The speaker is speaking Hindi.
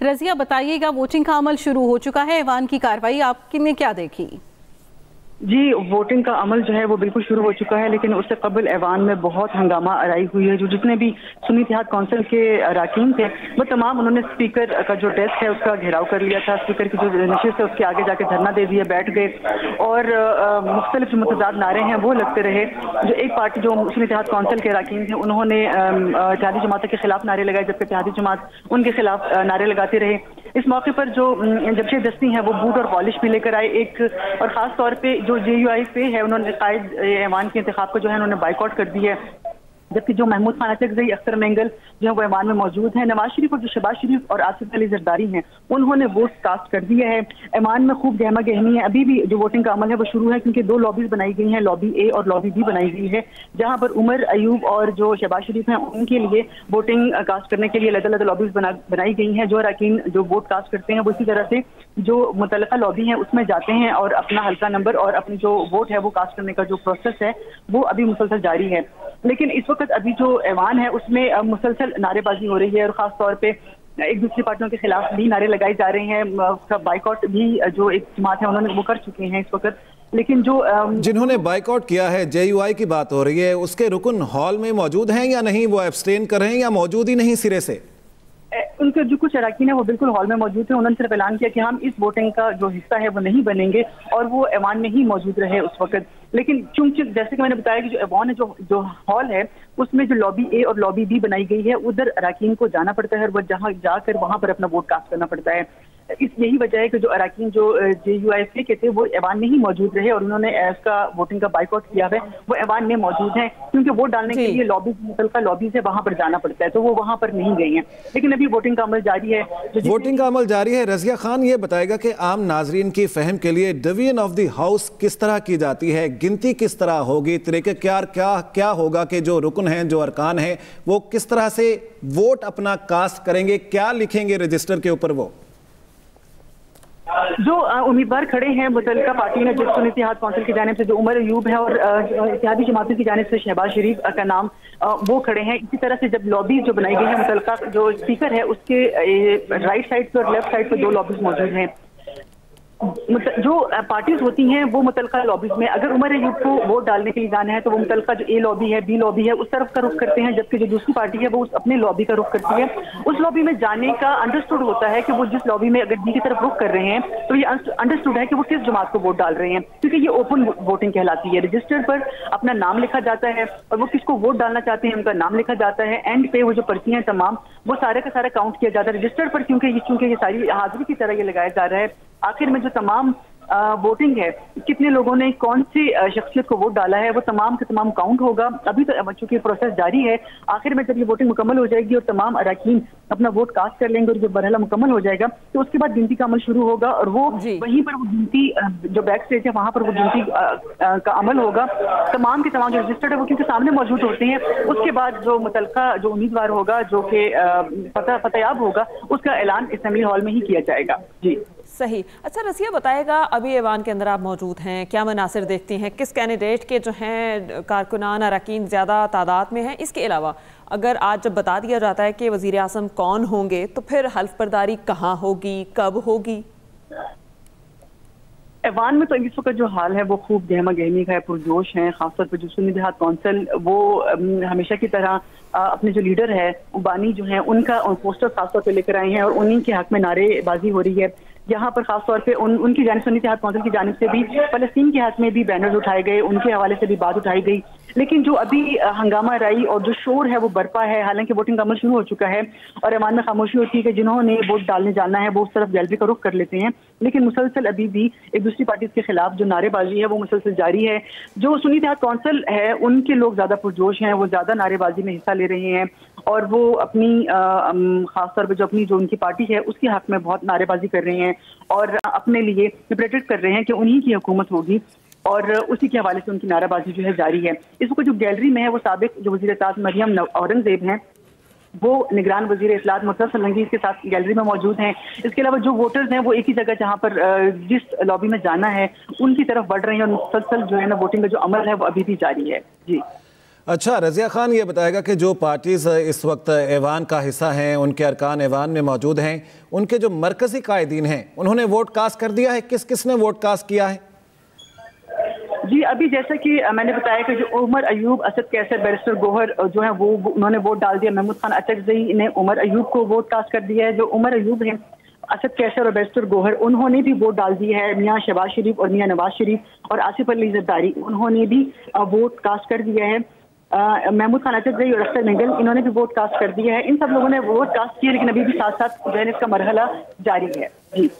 रज़िया बताइएगा, वोटिंग का अमल शुरू हो चुका है, ऐवान की कार्रवाई आपने क्या देखी? जी, वोटिंग का अमल जो है वो बिल्कुल शुरू हो चुका है, लेकिन उससे कबल ऐवान में बहुत हंगामा आराई हुई है। जो जितने भी सुन्नी इत्तेहाद कौंसिल के अरकान थे वो तमाम उन्होंने स्पीकर का जो डेस्क है उसका घेराव कर लिया था। स्पीकर की जो नशिस्त है उसके आगे जाके धरना दे दिया, बैठ गए और मुख्तलिफ जो मुतज़ाद नारे हैं वो लगते रहे। जो एक पार्टी जो सुन्नी इत्तेहाद कौंसिल के अरकान थे उन्होंने इत्तेहादी जमात के खिलाफ नारे लगाए, जबकि इत्तेहादी जमात उनके खिलाफ नारे लगाते रहे। इस मौके पर जो जमशेद दस्ती हैं वो बूट और पॉलिश भी लेकर आए। एक और ख़ास तौर पे जो JUIF है उन्होंने कायद ऐवान के इंतखाब को जो है उन्होंने बाइकआउट कर दिया है, जबकि जो महमूद खान अचकज़ई, अख्तर मेंगल जो है वो ऐवान में मौजूद हैं। नवाज शरीफ और जो शहबाज शरीफ और आसिफ अली जरदारी हैं उन्होंने वोट कास्ट कर दिया है। ऐवान में खूब गहमा गहमी है। अभी भी जो वोटिंग का अमल है वो शुरू है, क्योंकि दो लॉबीज बनाई गई हैं, लॉबी A और लॉबी B बनाई गई है, जहां पर उमर अयूब और जो शहबाज शरीफ हैं उनके लिए वोटिंग कास्ट करने के लिए अलग-अलग लॉबीज बनाई गई हैं। जो अरकान जो वोट कास्ट करते हैं वो इसी तरह से जो मुतल्लिका लॉबी है उसमें जाते हैं और अपना हल्का नंबर और अपनी जो वोट है वो कास्ट करने का जो प्रोसेस है वो अभी मुसलसल जारी है। लेकिन इस वक्त अभी जो ऐवान है उसमें मुसलसल नारेबाजी हो रही है और खास तौर पे एक दूसरी पार्टियों के खिलाफ भी नारे लगाए जा रहे हैं। उसका बाइकआउट भी जो एक जमात है उन्होंने वो कर चुके हैं इस वक्त। लेकिन जो जिन्होंने बाइकआउट किया है, JUI की बात हो रही है, उसके रुकन हॉल में मौजूद हैं या नहीं, वो एब्सटेन कर रहे हैं या मौजूद ही नहीं सिरे से? उनके जो कुछ अरकान है वो बिल्कुल हॉल में मौजूद थे। उन्होंने सिर्फ ऐलान किया कि हम इस वोटिंग का जो हिस्सा है वो नहीं बनेंगे और वो ऐवान में ही मौजूद रहे उस वक्त। लेकिन चूंकि जैसे कि मैंने बताया कि जो ऐवान है जो हॉल है उसमें जो लॉबी A और लॉबी B बनाई गई है उधर अरकान को जाना पड़ता है और वह जहाँ जाकर वहां पर अपना वोट कास्ट करना पड़ता है। यही वजह है कि जो अरकान जो JUIF के थे वो ऐवान में ही मौजूद रहे और उन्होंने इसका वोटिंग का बाइकआउट किया है, वो ऐवान में मौजूद हैं, क्योंकि वोट डालने के लिए लॉबी मुतल्लिका लॉबी से वहां पर जाना पड़ता है, तो वो वहां पर नहीं गई हैं। लेकिन अभी वोटिंग का अमल जारी है। वोटिंग का अमल जारी है। रज़िया खान ये बताएगा कि आम नाजरीन की फहम के लिए डिवीजन ऑफ द हाउस किस तरह की जाती है, गिनती किस तरह होगी, तरीक़ेकार क्या होगा कि जो रुकन हैं, जो अरकान हैं, वो किस तरह से वोट अपना कास्ट करेंगे, क्या लिखेंगे रजिस्टर के ऊपर? वो जो उम्मीदवार खड़े हैं मुतल्लिका पार्टी ने जिस सुन्नी इत्तेहाद कौंसिल की जानिब से जो उमर अयूब है और इत्तेहादी जमातों की जानिब से शहबाज शरीफ का नाम वो खड़े हैं। इसी तरह से जब लॉबी जो बनाई गई है मुतल्लिका जो स्पीकर है उसके राइट साइड पे और लेफ्ट साइड पे दो लॉबीज मौजूद हैं। जो पार्टीज होती हैं वो मुतल्लिका लॉबीज में अगर उमर अयूब को वोट डालने के लिए जाना है तो वो मुतल्लिका जो A लॉबी है, B लॉबी है, उस तरफ का रुख करते हैं, जबकि जो दूसरी पार्टी है वो अपने लॉबी का रुख करती है। उस लॉबी में जाने का अंडरस्टूड होता है कि वो जिस लॉबी में अगर B की तरफ रुख कर रहे हैं तो ये अंडरस्टूड है कि वो किस जमात को वोट डाल रहे हैं, क्योंकि ये ओपन वोटिंग कहलाती है। रजिस्टर पर अपना नाम लिखा जाता है और वो किसको वोट डालना चाहते हैं उनका नाम लिखा जाता है। एंड पे वो जो पर्ची हैं तमाम वो सारे का सारा काउंट किया जाता है रजिस्टर पर, क्योंकि ये सारी हाजिरी की तरह ये लगाया जा रहा है। आखिर में जो तमाम वोटिंग है, कितने लोगों ने कौन सी शख्सियत को वोट डाला है, वो तमाम के तमाम काउंट होगा। अभी तो चूंकि प्रोसेस जारी है, आखिर में जब ये वोटिंग मुकम्मल हो जाएगी और तमाम अरकान अपना वोट कास्ट कर लेंगे और जब मरहला मुकम्मल हो जाएगा तो उसके बाद गिनती का अमल शुरू होगा और वो वहीं पर वो गिनती जो बैक स्टेज है वहां पर वो गिनती का अमल होगा। तमाम के तमाम जो रजिस्टर्ड है वो क्योंकि सामने मौजूद होते हैं, उसके बाद जो मुतल्लिका जो उम्मीदवार होगा जो कि फतेयाब होगा उसका ऐलान असेंबली हॉल में ही किया जाएगा। जी सही। अच्छा रज़िया बताएगा, अभी ऐवान के अंदर आप मौजूद हैं, क्या मनासिर देखती हैं, किस कैंडिडेट के जो हैं कारकुनान अरकान ज़्यादा तादाद में हैं? इसके अलावा अगर आज जब बता दिया जाता है कि वज़ीर आज़म कौन होंगे तो फिर हल्फ बर्दारी कहाँ होगी, कब होगी? ऐवान में तो इस वक्त जो हाल है वो खूब गहमा गहमी का है, पुरजोश है। खासतौर पर जो सुन्नी इत्तेहाद कौंसिल वो हमेशा की तरह अपने जो लीडर है बानी जो है उनका पोस्टर खासतौर पे लेकर आए हैं और उन्हीं के हक में नारेबाजी हो रही है। यहाँ पर खासतौर पे उनकी जानिब सुन्नी इत्तेहाद कौंसिल की जानिब से भी फलस्तीन के हक में भी बैनर्स उठाए गए, उनके हवाले से भी बात उठाई गई। लेकिन जो अभी हंगामा राई और जो शोर है वो बरपा है। हालांकि वोटिंग का अमल शुरू हो चुका है और ऐवान में खामोशी होती है कि जिन्होंने वोट डालने जाना है वो उस तरफ गैलरी का रुख कर लेते हैं, लेकिन मुसलसल अभी भी एक दूसरी पार्टी के खिलाफ जो नारेबाजी है वो मुसलसल जारी है। जो सुन्नी इत्तेहाद कौंसिल है उनके लोग ज्यादा पुरजोश हैं, वो ज्यादा नारेबाजी में हिस्सा ले रहे हैं और वो अपनी खासतौर पर जो अपनी जो उनकी पार्टी है उसके हक में बहुत नारेबाजी कर रहे हैं और अपने लिए प्रेडिक्ट कर रहे हैं कि उन्हीं की हुकूमत होगी और उसी के हवाले से उनकी नाराबाजी जो है जारी है। इस वक्त जो गैलरी में है वो साबिक जो वज़ीर इत्तेहाद मरियम औरंगजेब हैं, वो निगरान वज़ीर इत्तलात मुर्तज़ा सलंगी के साथ गैलरी में मौजूद हैं। इसके अलावा जो वोटर्स हैं वो एक ही जगह जहाँ पर जिस लॉबी में जाना है उनकी तरफ बढ़ रहे हैं और मुसलसल जो है ना वोटिंग का जो अमल है वो अभी भी जारी है। जी अच्छा, रज़िया खान ये बताएगा कि जो पार्टीज इस वक्त ऐवान का हिस्सा हैं, उनके अरकान ऐवान में मौजूद हैं, उनके जो मरकजी कायदीन हैं, उन्होंने वोट कास्ट कर दिया है? किस किस ने वोट कास्ट किया है? जी, अभी जैसा कि मैंने बताया कि जो उमर अयूब, असद कैसर, बैरिस्टर गोहर जो है वो उन्होंने वोट डाल दिया। महमूद खान अचकज़ई ने उमर अयूब को वोट कास्ट कर दिया है। जो उमर अयूब हैं, असद कैसर और बैरिस्टर गोहर, उन्होंने भी वोट डाल दिया है। मियां शहबाज शरीफ और मियां नवाज शरीफ और आसिफ अली ज़रदारी, उन्होंने भी वोट कास्ट कर दिया है। महमूद खान अचकज़ई और अख्तर निगल, इन्होंने भी वोट कास्ट कर दिया है। इन सब लोगों ने वोट कास्ट किया, लेकिन अभी भी साथ साथ जो है इसका मरहला जारी है। जी।